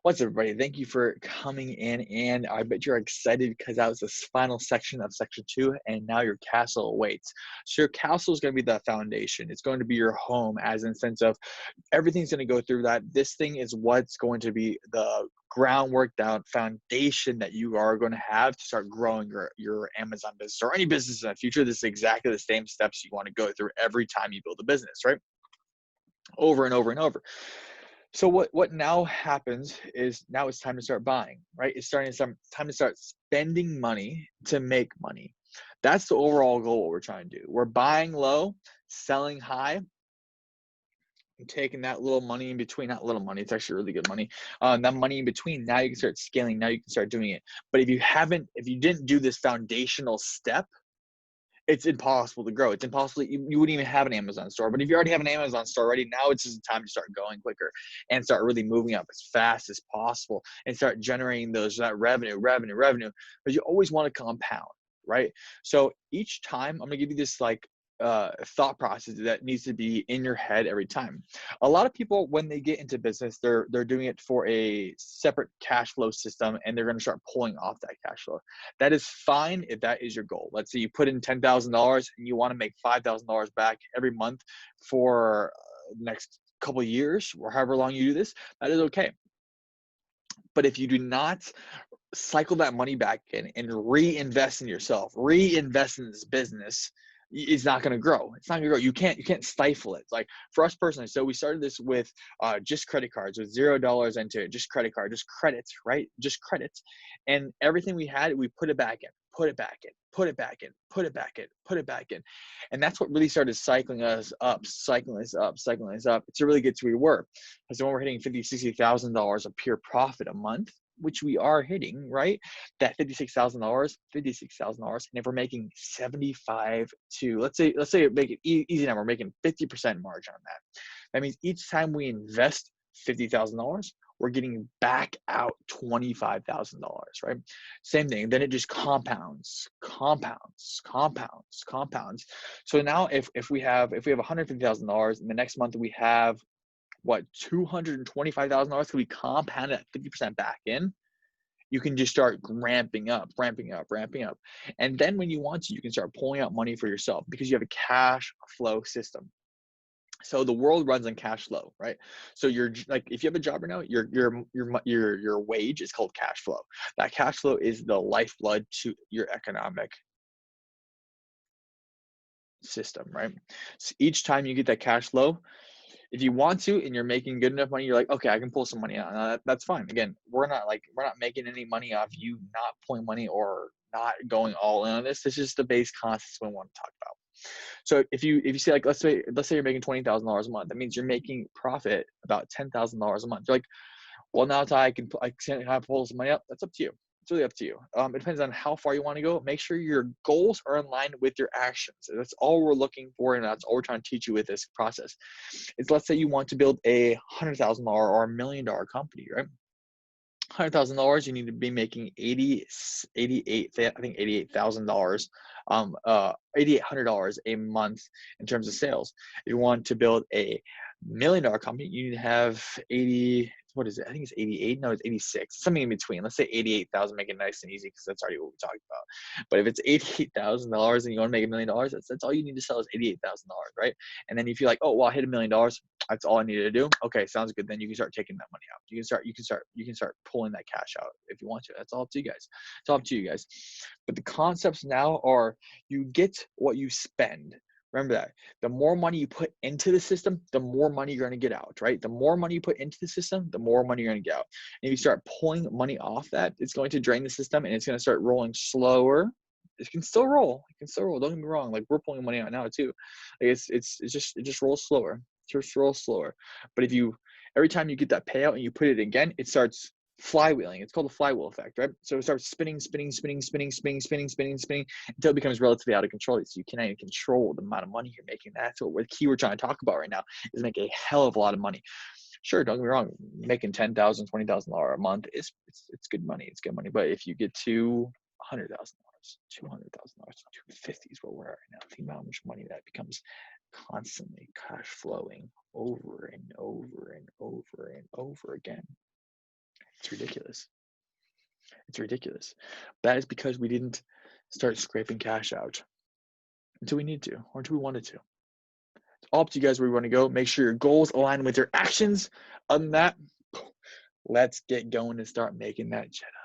What's up, everybody? Thank you for coming in, and I bet you're excited because that was the final section of section 2, and now your castle awaits. So your castle is going to be the foundation. It's going to be your home, as in the sense of everything's going to go through that. This thing is what's going to be the groundwork, down foundation that you are going to have to start growing your Amazon business or any business in the future. This is exactly the same steps you want to go through every time you build a business, right? Over and over and over. So what now happens is now it's time to start buying, right? It's time to start spending money to make money. That's the overall goal, what we're trying to do. We're buying low, selling high, and taking that little money in between, not little money, it's actually really good money. That money in between, now you can start scaling, now you can start doing it. But if you didn't do this foundational step, it's impossible to grow. It's impossible. You wouldn't even have an Amazon store. But if you already have an Amazon store already, now it's just time to start going quicker and start really moving up as fast as possible and start generating that revenue. Because you always want to compound, right? So each time, I'm gonna give you this thought process that needs to be in your head every time. A lot of people, when they get into business, they're doing it for a separate cash flow system, and they're going to start pulling off that cash flow. That is fine if that is your goal. Let's say you put in $10,000 and you want to make $5,000 back every month for the next couple of years or however long you do this. That is okay. But if you do not cycle that money back in and reinvest in yourself, reinvest in this business, it's not going to grow. It's not going to grow. You can't stifle it. Like for us personally, so we started this with just credit cards with $0 into it, just credit card, just credits, right? Just credits. And everything we had, we put it back in, put it back in, put it back in, put it back in, put it back in. And that's what really started cycling us up. It's to really get to where we were. Because when we're hitting $50,000, $60,000 of pure profit a month, which we are hitting, right? That $56,000, and if we're making 75 to, let's say make it easy now, we're making 50% margin on that. That means each time we invest $50,000, we're getting back out $25,000, right? Same thing. Then it just compounds. So now if we have $150,000, and the next month we have $225,000, can we compound at 50% back in? You can just start ramping up. And then when you want to, you can start pulling out money for yourself because you have a cash flow system. So the world runs on cash flow, right? So you're like, if you have a job right now, your wage is called cash flow. That cash flow is the lifeblood to your economic system, right? So each time you get that cash flow, if you want to and you're making good enough money, you're like, okay, I can pull some money out. That's fine. Again, we're not making any money off you not pulling money or not going all in on this. This is the base concepts we want to talk about. So if you say, like, let's say you're making $20,000 a month, that means you're making profit about $10,000 a month. You're like, well, now I can pull some money up. That's up to you. It's really up to you. It depends on how far you want to go. Make sure your goals are in line with your actions. That's all we're looking for, and that's all we're trying to teach you with this process. Is let's say you want to build a $100,000 or $1 million company, right? $100,000, you need to be making $88,000, $8,800 a month in terms of sales. If you want to build a $1 million company, you need to have 80. What is it? I think it's 88. No, it's 86. Something in between. Let's say 88,000. Make it nice and easy because that's already what we talked about. But if it's $88,000 and you want to make $1 million, that's all you need to sell is $88,000, right? And then if you're like, oh, well, I hit $1 million, that's all I needed to do. Okay, sounds good. Then you can start taking that money out. You can start pulling that cash out if you want to. That's all up to you guys. It's all up to you guys. But the concepts now are you get what you spend. Remember that. The more money you put into the system, the more money you're going to get out, right? The more money you put into the system, the more money you're going to get out. And if you start pulling money off that, it's going to drain the system and it's going to start rolling slower. It can still roll. Don't get me wrong. Like, we're pulling money out now too. Like, it just rolls slower. Just roll slower. But every time you get that payout and you put it again, it starts flywheeling. It's called the flywheel effect, right? So it starts spinning until it becomes relatively out of control. So you cannot even control the amount of money you're making. That's what the key we're trying to talk about right now, is make a hell of a lot of money. Sure, don't get me wrong, making $10,000, $20,000 a month it's good money. It's good money. But if you get to $100,000, $200,000, $250,000 is what we're at right now. Think about how much money that becomes constantly cash flowing over and over and over and over again. It's ridiculous. It's ridiculous. That is because we didn't start scraping cash out until we need to or until we wanted to. It's all up to you guys where you want to go. Make sure your goals align with your actions. Other than that, let's get going and start making that Jedi.